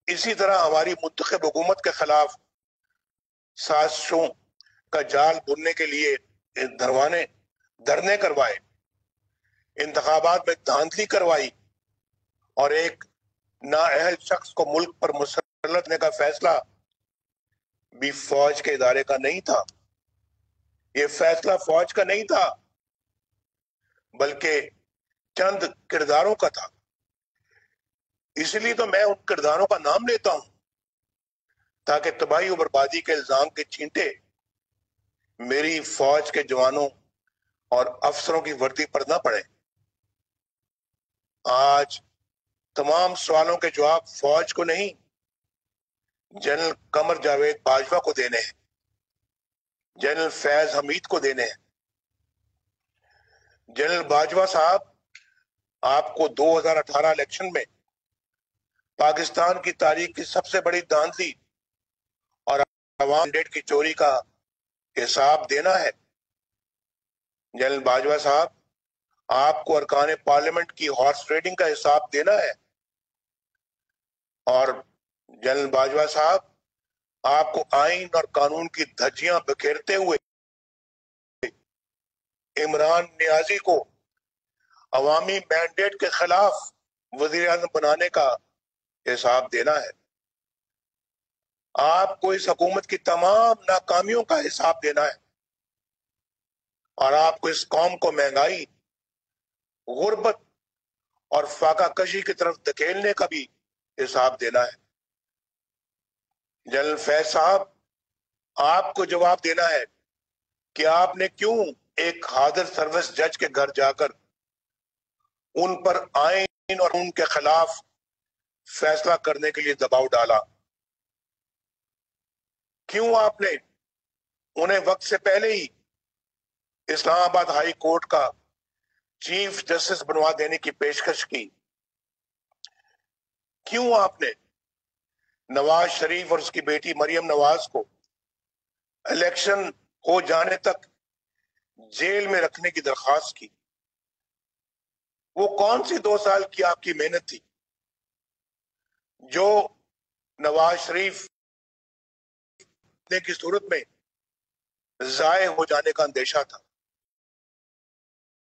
اسی طرح ہماری منتخب حکومت کے خلاف سازشوں کا جال بننے کے لیے دھرنے کروائے، انتخابات میں دھاندلی کروائی اور ایک نااہل شخص کو ملک پر مسلط کرنے کا فیصلہ بھی فوج کے ادارے کا نہیں تھا۔ یہ فیصلہ فوج کا نہیں تھا بلکہ چند کرداروں کا تھا۔ اس لیے تو میں ان کرداروں کا نام لیتا ہوں تاکہ تباہی و بربادی کے الزام کے چھینٹے میری فوج کے جوانوں اور افسروں کی وردی پر نہ پڑے۔ آج تمام سوالوں کے جواب فوج کو نہیں، جنرل قمر جاوید باجوہ کو دینے ہیں، جنرل فیض حمید کو دینے ہیں۔ جنرل باجوہ صاحب، آپ کو 2018 الیکشن میں پاکستان کی تاریخ کی سب سے بڑی دھاندلی اور عوام ڈیٹ کی چوری کا حساب دینا ہے۔ جنرل باجوہ صاحب، آپ کو ارکان پارلیمنٹ کی ہارس ٹریڈنگ کا حساب دینا ہے، اور جنرل باجوہ صاحب، آپ کو آئین اور قانون کی دھجیاں بکھیرتے ہوئے عمران نیازی کو عوامی مینڈیٹ کے خلاف وزیر اعظم بنانے کا حساب دینا ہے۔ آپ کو اس حکومت کی تمام ناکامیوں کا حساب دینا ہے، اور آپ کو اس قوم کو مہنگائی، غربت اور فاقہ کشی کی طرف دھکیلنے کا بھی حساب دینا ہے۔ جنرل فیض صاحب، آپ کو جواب دینا ہے کہ آپ نے کیوں ایک حاضر سروس جج کے گھر جا کر ان پر آئین اور ان کے خلاف فیصلہ کرنے کے لیے دباؤ ڈالا؟ کیوں آپ نے انہیں وقت سے پہلے ہی اسلام آباد ہائی کورٹ کا چیف جسٹس بنوا دینے کی پیشکش کی؟ کیوں آپ نے نواز شریف اور اس کی بیٹی مریم نواز کو الیکشن ہو جانے تک جیل میں رکھنے کی درخواست کی؟ وہ کون سی 2 سال کی آپ کی محنت تھی جو نواز شریف کی صورت میں ضائع ہو جانے کا اندیشہ تھا؟